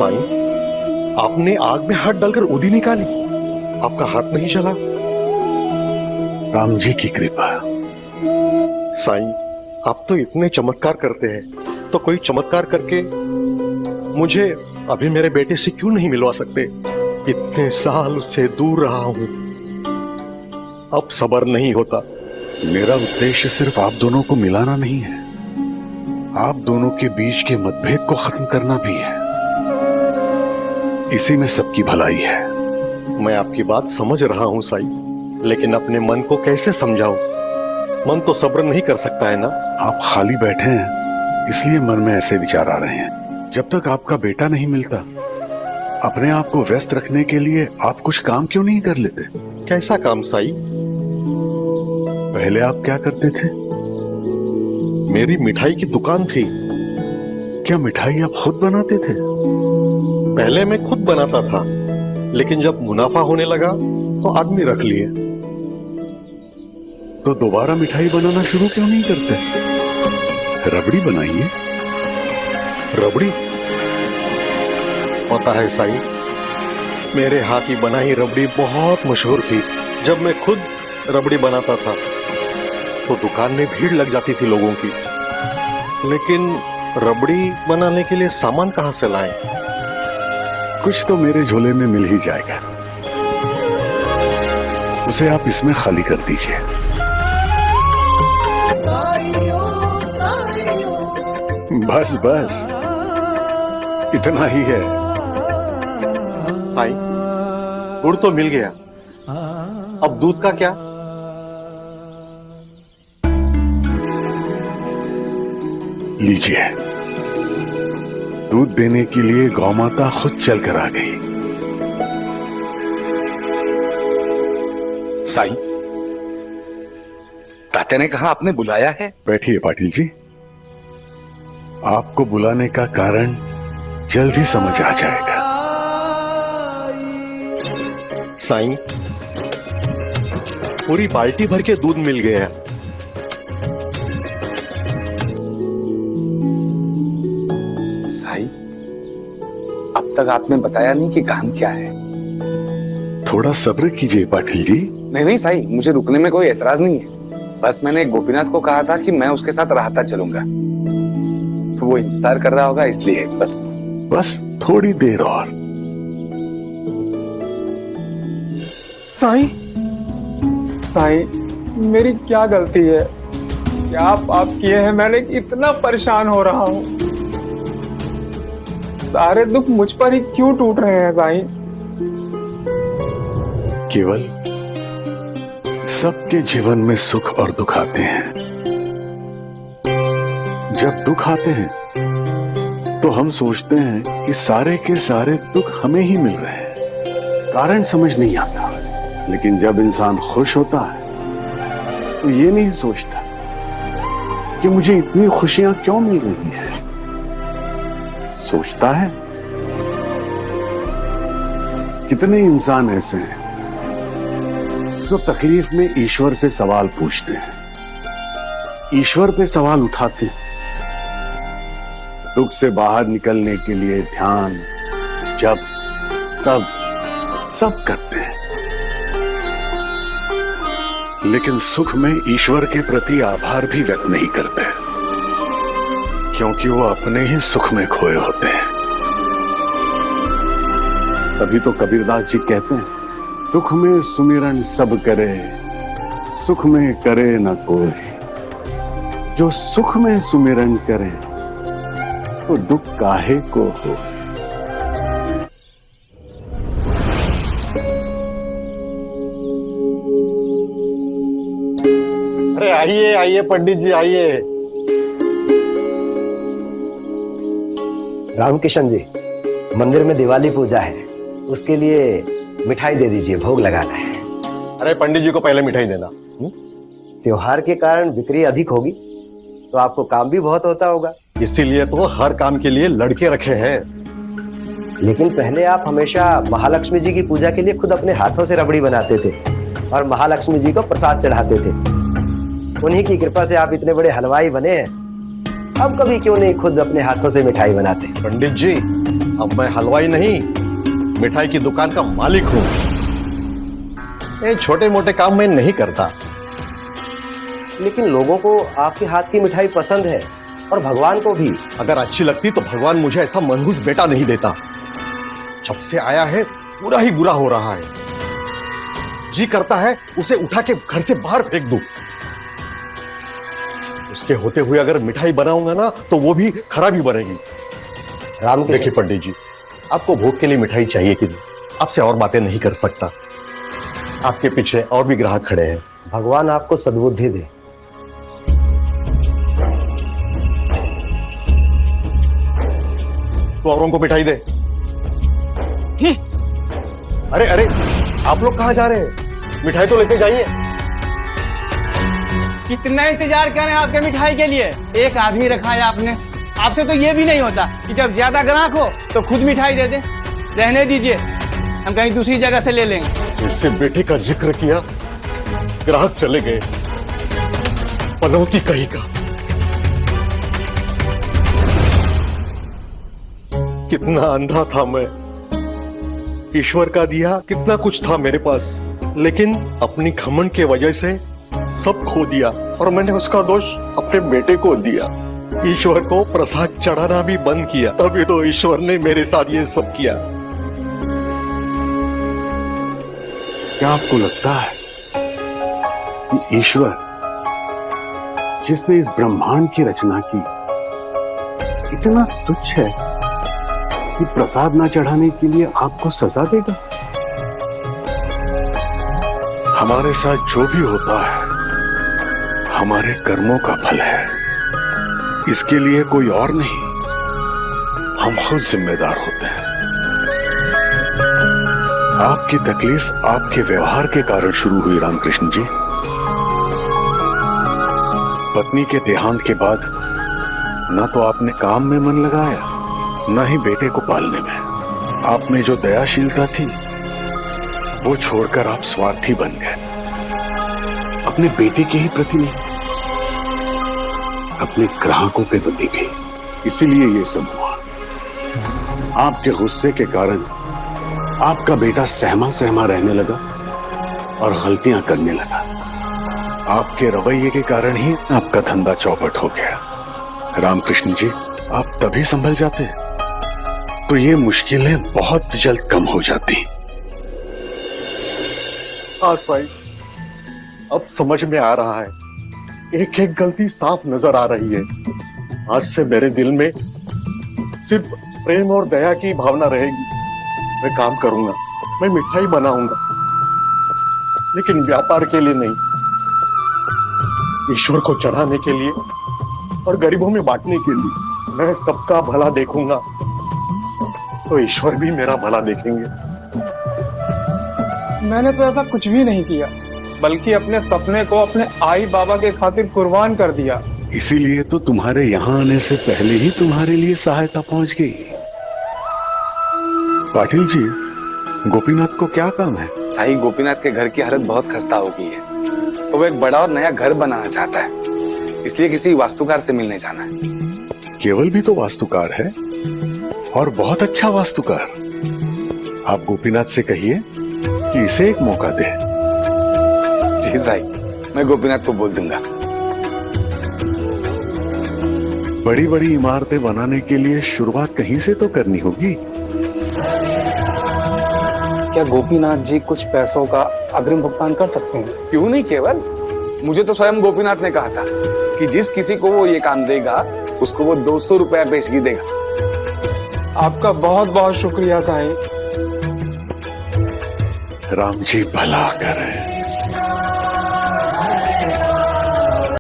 साईं, आपने आग में हाथ डालकर उदी निकाली, आपका हाथ नहीं जला? राम जी की कृपा। साईं, आप तो इतने चमत्कार करते हैं, तो कोई चमत्कार करके मुझे अभी मेरे बेटे से क्यों नहीं मिलवा सकते? इतने साल उससे दूर रहा हूं, अब सब्र नहीं होता। मेरा उद्देश्य सिर्फ आप दोनों को मिलाना नहीं है, आप दोनों के बीच के मतभेद को खत्म करना भी है। इसी में सबकी भलाई है। मैं आपकी बात समझ रहा हूं साईं, लेकिन अपने मन को कैसे समझाऊं? मन तो सब्र नहीं कर सकता है ना। आप खाली बैठे हैं, इसलिए मन में ऐसे विचार आ रहे हैं। जब तक आपका बेटा नहीं मिलता, अपने आप को व्यस्त रखने के लिए आप कुछ काम क्यों नहीं कर लेते? कैसा काम साईं? पहले आप क्या करते थे? मेरी मिठाई की दुकान थी। क्या मिठाई आप खुद बनाते थे? पहले मैं खुद बनाता था, लेकिन जब मुनाफा होने लगा तो आदमी रख लिए। तो दोबारा मिठाई बनाना शुरू क्यों नहीं करते? रबड़ी बनाइए। रबड़ी? पता है साईं, मेरे हाथ की बनाई रबड़ी बहुत मशहूर थी। जब मैं खुद रबड़ी बनाता था तो दुकान में भीड़ लग जाती थी लोगों की। लेकिन रबड़ी बनाने के लिए सामान कहां से लाएं? कुछ तो मेरे झोले में मिल ही जाएगा, उसे आप इसमें खाली कर दीजिए। बस बस, इतना ही है। साईं, गुड़ तो मिल गया, अब दूध का क्या? लीजिए, दूध देने के लिए गौमाता खुद चलकर आ गई। साईं, तात्या ने कहा आपने बुलाया है। बैठिए पाटिल जी, आपको बुलाने का कारण जल्द ही समझ आ जाएगा। साईं, पूरी बाल्टी भर के दूध मिल गया। साईं, अब तक आपने बताया नहीं कि काम क्या है। थोड़ा सब्र कीजिए पाटिल जी। नहीं नहीं साईं, मुझे रुकने में कोई एतराज नहीं है। बस मैंने गोपीनाथ को कहा था कि मैं उसके साथ राहता चलूंगा, तो वो इंतजार कर रहा होगा, इसलिए बस थोड़ी देर और। साईं, साईं, मेरी क्या गलती है? क्या पाप किए हैं मैंने इतना परेशान हो रहा हूँ? सारे दुख मुझ पर ही क्यों टूट रहे हैं साईं? केवल सबके जीवन में सुख और दुख आते हैं। जब दुख आते हैं तो हम सोचते हैं कि सारे के सारे दुख हमें ही मिल रहे हैं, कारण समझ नहीं आता। लेकिन जब इंसान खुश होता है तो ये नहीं सोचता कि मुझे इतनी खुशियां क्यों मिल रही है। सोचता है कितने इंसान ऐसे हैं जो तकलीफ में ईश्वर से सवाल पूछते हैं, ईश्वर पे सवाल उठाते हैं, दुख से बाहर निकलने के लिए ध्यान, जप, तप सब करते हैं, लेकिन सुख में ईश्वर के प्रति आभार भी व्यक्त नहीं करते, क्योंकि वो अपने ही सुख में खोए होते हैं। तभी तो कबीरदास जी कहते हैं, दुख में सुमिरन सब करे, सुख में करे न कोई। जो सुख में सुमिरन करे तो दुख काहे को हो। अरे आइए आइए पंडित जी, आइए। रामकिशन जी, मंदिर में दिवाली पूजा है, उसके लिए मिठाई दे दीजिए, भोग लगाना है। अरे पंडित जी को पहले मिठाई देना। त्योहार के कारण बिक्री अधिक होगी तो आपको काम भी बहुत होता होगा, इसीलिए तो हर काम के लिए लड़के रखे हैं। लेकिन पहले आप हमेशा महालक्ष्मी जी की पूजा के लिए खुद अपने हाथों से रबड़ी बनाते थे और महालक्ष्मी जी को प्रसाद चढ़ाते थे। उन्हीं की कृपा से आप इतने बड़े हलवाई बने हैं। अब कभी क्यों नहीं खुद अपने हाथों से मिठाई बनाते? पंडित जी, अब मैं हलवाई नहीं, मिठाई की दुकान का मालिक हूं। ये छोटे मोटे काम मैं नहीं करता। लेकिन लोगों को आपके हाथ की मिठाई पसंद है और भगवान को भी। अगर अच्छी लगती तो भगवान मुझे ऐसा मनहूस बेटा नहीं देता। जब से आया है पूरा ही बुरा हो रहा है। जी करता है उसे उठा के घर से बाहर फेंक दूं। उसके होते हुए अगर मिठाई बनाऊंगा ना तो वो भी खराब ही बनेगी। रामकृष्ण, देखिए पंडित जी, आपको भोग के लिए मिठाई चाहिए कि नहीं, आपसे और बातें नहीं कर सकता। आपके पीछे और भी ग्राहक खड़े हैं। भगवान आपको सद्बुद्धि दे। तो औरों को मिठाई दे। अरे अरे, आप लोग कहां जा रहे हैं? मिठाई तो लेते जाइए। कितना इंतजार करें आपके मिठाई के लिए? एक आदमी रखा है आपने। आपसे तो ये भी नहीं होता कि जब ज्यादा ग्राहक हो तो खुद मिठाई दे दे। रहने दीजिए, हम कहीं दूसरी जगह से ले लेंगे। इससे बेटे का जिक्र किया, ग्राहक चले गए। पनौती कहीं का। कितना अंधा था मैं। ईश्वर का दिया कितना कुछ था मेरे पास, लेकिन अपनी घमंड के वजह से सब खो दिया और मैंने उसका दोष अपने बेटे को दिया। ईश्वर को प्रसाद चढ़ाना भी बंद किया, तभी तो ईश्वर ने मेरे साथ ये सब किया। क्या आपको लगता है कि ईश्वर जिसने इस ब्रह्मांड की रचना की इतना तुच्छ है कि प्रसाद ना चढ़ाने के लिए आपको सजा देगा? हमारे साथ जो भी होता है हमारे कर्मों का फल है। इसके लिए कोई और नहीं, हम खुद जिम्मेदार होते हैं। आपकी तकलीफ आपके व्यवहार के कारण शुरू हुई रामकृष्ण जी। पत्नी के देहांत के बाद न तो आपने काम में मन लगाया, न ही बेटे को पालने में। आप में जो दयाशीलता थी वो छोड़कर आप स्वार्थी बन गए। अपने बेटे के ही प्रति नहीं, अपने ग्राहकों के प्रति भी। इसीलिए ये सब हुआ। आपके गुस्से के कारण आपका बेटा सहमा सहमा रहने लगा और गलतियां करने लगा। आपके रवैये के कारण ही आपका धंधा चौपट हो गया। रामकृष्ण जी, आप तभी संभल जाते तो ये मुश्किलें बहुत जल्द कम हो जाती। हाँ साईं, अब समझ में आ रहा है। एक एक गलती साफ नजर आ रही है। आज से मेरे दिल में सिर्फ प्रेम और दया की भावना रहेगी। मैं काम करूंगा, मैं मिठाई बनाऊंगा, लेकिन व्यापार के लिए नहीं, ईश्वर को चढ़ाने के लिए और गरीबों में बांटने के लिए। मैं सबका भला देखूंगा तो ईश्वर भी मेरा भला देखेंगे। मैंने तो ऐसा कुछ भी नहीं किया, बल्कि अपने सपने को अपने आई बाबा के खातिर कुर्बान कर दिया। इसीलिए तो तुम्हारे यहाँ आने से पहले ही तुम्हारे लिए सहायता पहुंच गई। पाटिल जी, गोपीनाथ को क्या काम है? साई, गोपीनाथ के घर की हालत बहुत खस्ता हो गई है, तो वो एक बड़ा और नया घर बनाना चाहता है। इसलिए किसी वास्तुकार से मिलने जाना है। केवल भी तो वास्तुकार है और बहुत अच्छा वास्तुकार। आप गोपीनाथ से कहिए कि इसे एक मौका दे। जी साई, मैं गोपीनाथ को बोल दूंगा। बड़ी बड़ी इमारतें बनाने के लिए शुरुआत कहीं से तो करनी होगी। क्या गोपीनाथ जी कुछ पैसों का अग्रिम भुगतान कर सकते हैं? क्यों नहीं केवल, मुझे तो स्वयं गोपीनाथ ने कहा था कि जिस किसी को वो ये काम देगा उसको वो 200 रुपया पेशगी देगा। आपका बहुत बहुत शुक्रिया साईं। राम जी भला करें।